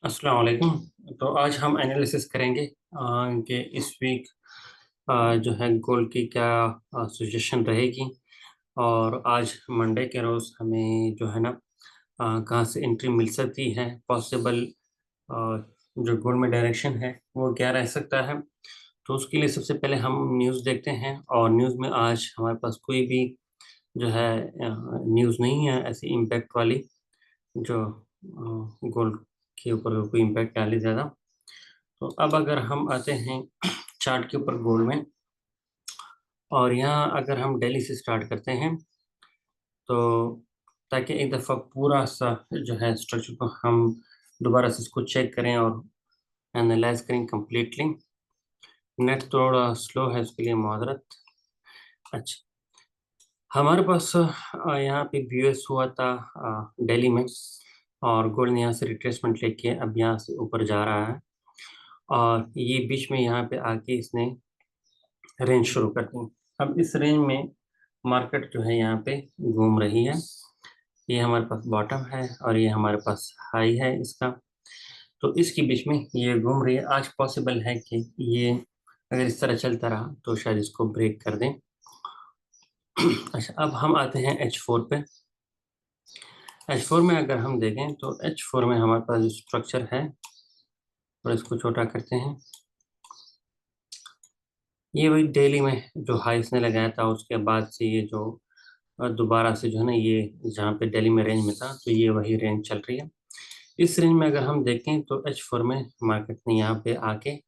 अस्सलाम वालेकुम। तो आज हम एनालिसिस करेंगे कि इस वीक जो है गोल्ड की क्या सिचुएशन रहेगी। और आज मंडे के रोज़ हमें जो है ना कहाँ से एंट्री मिल सकती है, पॉसिबल जो गोल्ड में डायरेक्शन है वो क्या रह सकता है। तो उसके लिए सबसे पहले हम न्यूज़ देखते हैं, और न्यूज़ में आज हमारे पास कोई भी जो है न्यूज़ नहीं है ऐसी इम्पैक्ट वाली जो गोल्ड के ऊपर कोई इम्पैक्ट डाले ज़्यादा। तो अब अगर हम आते हैं चार्ट के ऊपर गोल्ड में, और यहाँ अगर हम दिल्ली से स्टार्ट करते हैं, तो ताकि एक दफ़ा पूरा सा जो है स्ट्रक्चर को हम दोबारा से इसको चेक करें और एनालाइज करें कंप्लीटली। नेट थोड़ा स्लो है, उसके लिए माजरत। अच्छा, हमारे पास यहाँ पे बीओएस हुआ था दिल्ली में, और गोल्ड ने यहाँ से रिट्रेसमेंट लेके अब यहाँ से ऊपर जा रहा है, और ये बीच में यहाँ पे आके इसने रेंज शुरू कर दी। अब इस रेंज में मार्केट जो है यहाँ पे घूम रही है। ये हमारे पास बॉटम है और ये हमारे पास हाई है इसका। तो इसके बीच में ये घूम रही है। आज पॉसिबल है कि ये अगर इस तरह चलता रहा तो शायद इसको ब्रेक कर दें। अच्छा, अब हम आते हैं H4 पे। H4 में अगर हम देखें तो H4 में हमारे पास जो स्ट्रक्चर है, और इसको छोटा करते हैं, ये वही डेली में जो हाई इसने लगाया था उसके बाद से ये जो दोबारा से जो है ना, ये जहाँ पे दिल्ली में रेंज में था, तो ये वही रेंज चल रही है। इस रेंज में अगर हम देखें तो H4 में मार्केट ने यहाँ पे आके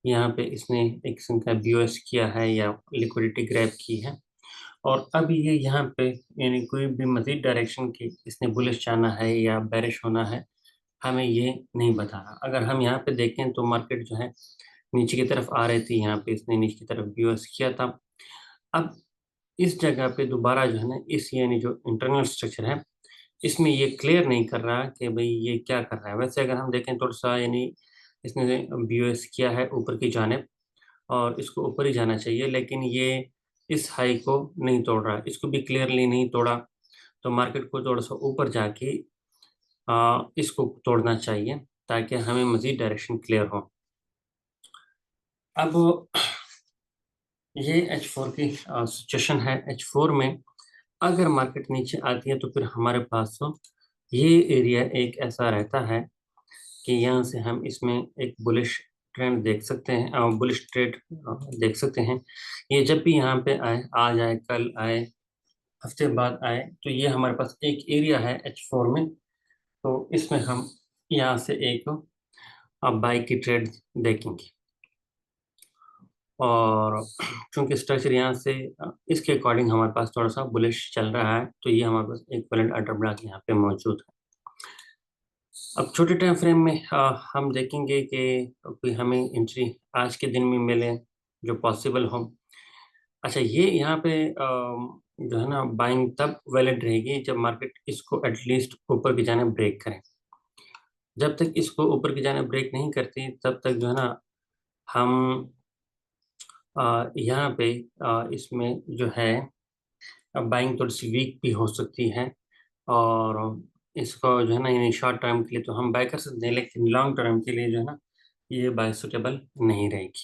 यहाँ पे इसने एक किस्म का बीओएस किया है या लिक्विडिटी ग्रैब की है। और अब ये यहाँ पे यानी कोई भी मजीद डायरेक्शन की इसने बुलिश जाना है या बेरिश होना है, हमें ये नहीं बता रहा। अगर हम यहाँ पे देखें तो मार्केट जो है नीचे की तरफ आ रही थी, यहाँ पे इसने नीचे की तरफ बीओएस किया था। अब इस जगह पे दोबारा जो है ना, इस यानी जो इंटरनल स्ट्रक्चर है इसमें ये क्लियर नहीं कर रहा कि भाई ये क्या कर रहा है। वैसे अगर हम देखें थोड़ा सा, यानी इसने बीओएस किया है ऊपर की जानिब, और इसको ऊपर ही जाना चाहिए, लेकिन ये इस हाई को नहीं तोड़ रहा, इसको भी क्लियरली नहीं तोड़ा। तो मार्केट को थोड़ा सा ऊपर जाके इसको तोड़ना चाहिए ताकि हमें मजीद डायरेक्शन क्लियर हो। अब ये H4 की सिचुएशन है। H4 में अगर मार्केट नीचे आती है तो फिर हमारे पास ये एरिया एक ऐसा रहता है कि यहाँ से हम इसमें एक बुलिश ट्रेंड देख सकते हैं, बुलिश ट्रेड देख सकते हैं। ये जब भी यहाँ पे आए, आज आए, कल आए, हफ्ते बाद आए, तो ये हमारे पास एक एरिया है H4 में। तो इसमें हम यहाँ से एक बाई की ट्रेड देखेंगे। और चूंकि स्ट्रक्चर यहाँ से इसके अकॉर्डिंग हमारे पास थोड़ा सा बुलिश चल रहा है, तो ये हमारे पास एक वैलिड ऑर्डर ब्लॉक यहाँ पे मौजूद है। अब छोटे टाइम फ्रेम में हम देखेंगे कि कोई हमें एंट्री आज के दिन में मिले जो पॉसिबल हो। अच्छा, ये यहाँ पे जो है ना, बाइंग तब वैलिड रहेगी जब मार्केट इसको एटलीस्ट ऊपर की जाने ब्रेक करें। जब तक इसको ऊपर की जाने ब्रेक नहीं करती तब तक जो है ना, हम यहाँ पे इसमें जो है बाइंग थोड़ी सी वीक भी हो सकती है। और इसको जो है ना, यानी शॉर्ट टर्म के लिए तो हम बाय कर सकते हैं, लेकिन लॉन्ग टर्म के लिए जो है ना, ये बाय सुटेबल नहीं रहेगी।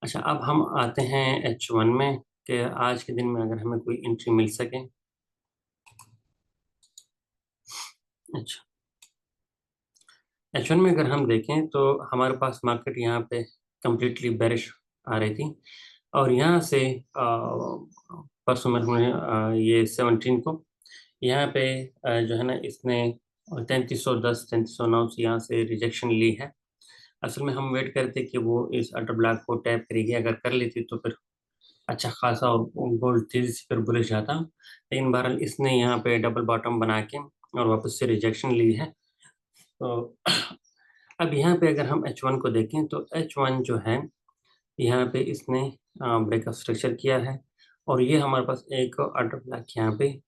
अच्छा, अब हम आते हैं H1 में कि आज के दिन में अगर हमें कोई एंट्री मिल सके। अच्छा, H1 में अगर हम देखें तो हमारे पास मार्केट यहाँ पे कम्प्लीटली बेरिश आ रही थी, और यहाँ से परसों में ये 17 को यहाँ पे जो है ना, इसने 3310 3309 से यहाँ से रिजेक्शन ली है। असल में हम वेट करते कि वो इस अल्टर ब्लॉक को टैप करेगी, अगर कर लेती तो फिर अच्छा खासा गोल्ड तेजी से फिर बुलिश जाता। लेकिन बहरहाल इसने यहाँ पे डबल बॉटम बना के और वापस से रिजेक्शन ली है। तो अब यहाँ पे अगर हम H1 को देखें तो H1 जो है, यहाँ पे इसने ब्रेकअप स्ट्रक्चर किया है, और ये हमारे पास एक अल्टर ब्लॉक यहाँ पे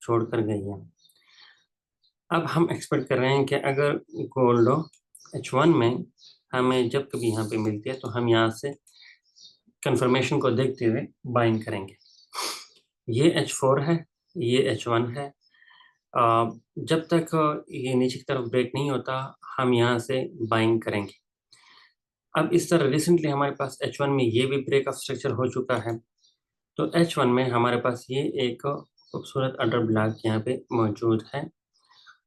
छोड़ कर गई है। अब हम एक्सपेक्ट कर रहे हैं कि अगर गोल्ड H1 में हमें जब कभी यहाँ पे मिलती है तो हम यहाँ से कंफर्मेशन को देखते हुए बाइंग करेंगे। ये H4 है, ये H1 है। जब तक ये नीचे की तरफ ब्रेक नहीं होता, हम यहाँ से बाइंग करेंगे। अब इस तरह रिसेंटली हमारे पास H1 में ये भी ब्रेक ऑफ स्ट्रक्चर हो चुका है। तो H1 में हमारे पास ये एक खूबसूरत अंडर ब्लॉक यहाँ पे मौजूद है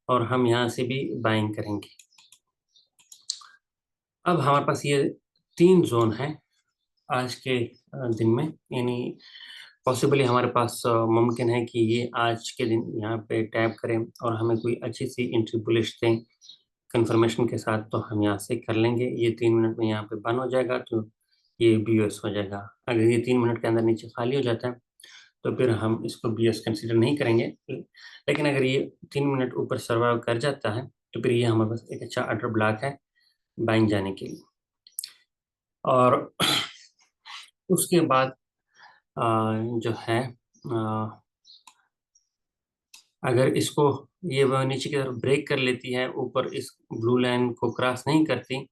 और हम यहाँ से भी बाइंग करेंगे। अब हमारे पास ये 3 जोन है आज के दिन में, यानी पॉसिबली हमारे पास मुमकिन है कि ये आज के दिन यहाँ पे टैप करें और हमें कोई अच्छी सी एंट्री बुलिश दें कंफर्मेशन के साथ, तो हम यहाँ से कर लेंगे। ये 3 मिनट में यहाँ पे बंद हो जाएगा तो ये BOS हो जाएगा। अगर ये 3 मिनट के अंदर नीचे खाली हो जाता है तो फिर हम इसको BS कंसिडर नहीं करेंगे, लेकिन अगर ये 3 मिनट ऊपर सर्वाइव कर जाता है तो फिर ये हमारे पास एक अच्छा ऑर्डर ब्लॉक है बाइंग जाने के लिए। और उसके बाद जो है अगर इसको ये वह नीचे की तरफ ब्रेक कर लेती है, ऊपर इस ब्लू लाइन को क्रॉस नहीं करती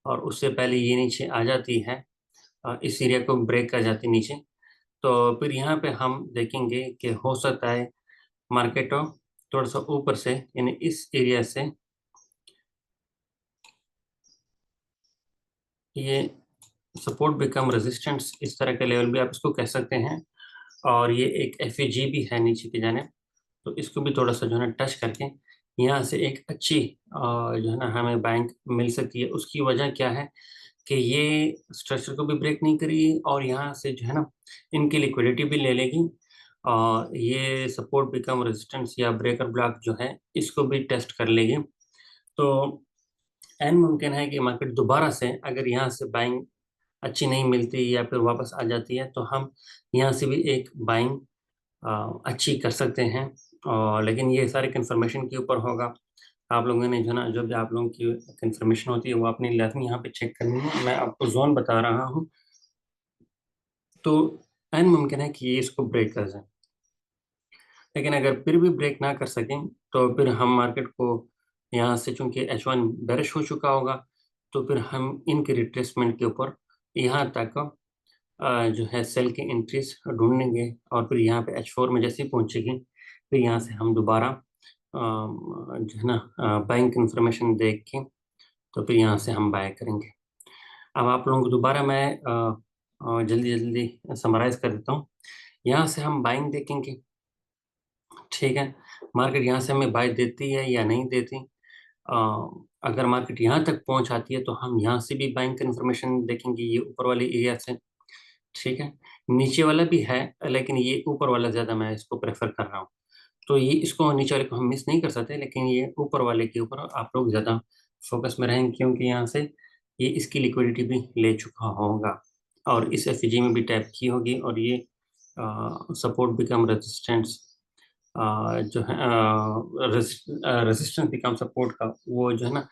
और उससे पहले ये नीचे आ जाती है, इस एरिया को ब्रेक कर जाती नीचे, तो फिर यहाँ पे हम देखेंगे कि हो सकता है मार्केट थोड़ा सा ऊपर से, यानी इस एरिया से ये सपोर्ट बिकम रेजिस्टेंस, इस तरह के लेवल भी आप इसको कह सकते हैं। और ये एक FAG भी है नीचे की जाने, तो इसको भी थोड़ा सा जो है ना टच करके यहाँ से एक अच्छी जो है ना हमें बैंक मिल सकती है। उसकी वजह क्या है कि ये स्ट्रक्चर को भी ब्रेक नहीं करेगी और यहाँ से जो है ना इनकी लिक्विडिटी भी ले लेगी और ये सपोर्ट बिकम रेजिस्टेंस या ब्रेकर ब्लॉक जो है इसको भी टेस्ट कर लेगी। तो एन मुमकिन है कि मार्केट दोबारा से अगर यहाँ से बाइंग अच्छी नहीं मिलती या फिर वापस आ जाती है तो हम यहाँ से भी एक बाइंग अच्छी कर सकते हैं। और लेकिन ये सारे कंफर्मेशन के ऊपर होगा। आप लोगों ने जो ना जो भी आप लोगों की कंफर्मेशन होती है वो अपनी लाजमी यहाँ पे चेक करनी है। मैं आपको जोन बता रहा हूँ, तो एन मुमकिन है कि ये इसको ब्रेक कर जाए, लेकिन अगर फिर भी ब्रेक ना कर सकें तो फिर हम मार्केट को यहाँ से, चूंकि H1 बेरिश हो चुका होगा, तो फिर हम इनके रिट्रेसमेंट के ऊपर यहाँ तक जो है सेल की एंट्रीज ढूंढेंगे और फिर यहाँ पे H4 में जैसे ही पहुंचेगी फिर यहाँ से हम दोबारा जो है ना बाइंग कंफर्मेशन देख के तो फिर यहाँ से हम बाय करेंगे। अब आप लोगों को दोबारा मैं जल्दी जल्दी समराइज कर देता हूँ। यहाँ से हम बाइंग देखेंगे, ठीक है, मार्केट यहाँ से हमें बाय देती है या नहीं देती। अ, अगर मार्केट यहाँ तक पहुँच आती है तो हम यहाँ से भी बाइंग कंफर्मेशन देखेंगे, ये ऊपर वाले एरिया से, ठीक है। नीचे वाला भी है लेकिन ये ऊपर वाला ज़्यादा मैं इसको प्रेफर कर रहा हूँ, तो ये इसको नीचे वाले को हम मिस नहीं कर सकते, लेकिन ये ऊपर वाले के ऊपर आप लोग ज़्यादा फोकस में रहेंगे क्योंकि यहाँ से ये इसकी लिक्विडिटी भी ले चुका होगा और इस FEG में भी टैप की होगी और ये सपोर्ट बिकम रेजिस्टेंस जो है रेजिस्टेंस बिकम सपोर्ट का वो जो है ना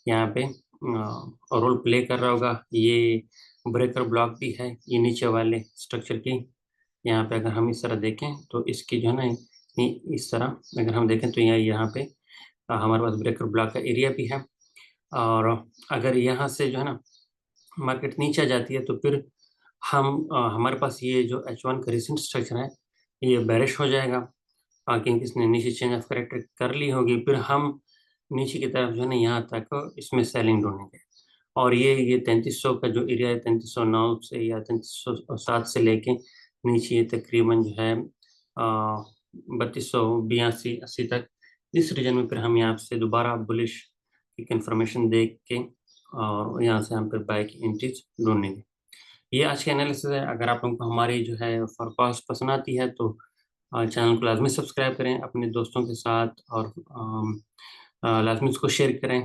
यहाँ पे रोल प्ले कर रहा होगा। ये ब्रेकर ब्लॉक भी है ये नीचे वाले स्ट्रक्चर की। यहाँ पे अगर हम इस तरह देखें तो इसकी जो है ना इस तरह अगर हम देखें तो यहाँ पे हमारे पास ब्रेकर ब्लॉक का एरिया भी है। और अगर यहाँ से जो है ना मार्केट नीचे आ जाती है तो फिर हम हमारे पास ये जो H1 का रिसेंट स्ट्रक्चर है ये बेरिश हो जाएगा, क्योंकि इसने नीचे चेंज ऑफ करेक्टर कर ली होगी। फिर हम नीचे की तरफ जो है ना यहाँ तक इसमें सेलिंग ढूंढेंगे और ये 3300 का जो एरिया है 3309 से या 3307 से लेके नीचे ये तकरीबन जो है 3282 80 तक, इस रीजन में फिर हम यहाँ से दोबारा बुलिश की कंफर्मेशन देख के और यहाँ से हम फिर बाय की एंट्रीज ढूंढेंगे। ये आज के एनालिसिस है। अगर आप लोगों को हमारी जो है फोरकास्ट पसंद आती है तो चैनल को लाजमी सब्सक्राइब करें अपने दोस्तों के साथ और लाजमी इसको शेयर करें।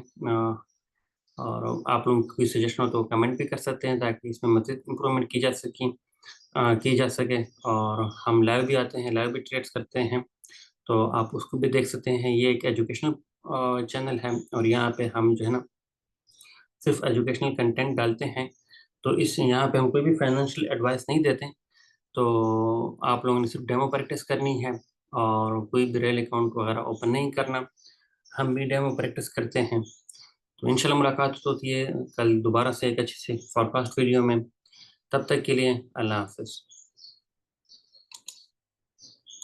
और आप लोगों को कोई सजेशन हो तो कमेंट भी कर सकते हैं ताकि इसमें मज़ीद इम्प्रूवमेंट की जा सके। और हम लाइव भी आते हैं, लाइव भी ट्रेड्स करते हैं, तो आप उसको भी देख सकते हैं। ये एक एजुकेशनल चैनल है और यहाँ पे हम जो है ना सिर्फ एजुकेशनल कंटेंट डालते हैं। तो इस यहाँ पे हम कोई भी फाइनेंशियल एडवाइस नहीं देते। तो आप लोगों ने सिर्फ डेमो प्रैक्टिस करनी है और कोई भी रेल अकाउंट वगैरह ओपन नहीं करना। हम भी डेमो प्रैक्टिस करते हैं। तो इंशाल्लाह मुलाकात होती है कल दोबारा से एक अच्छी सी फॉरकास्ट वीडियो में। तब तक के लिए अल्लाह हाफिज़।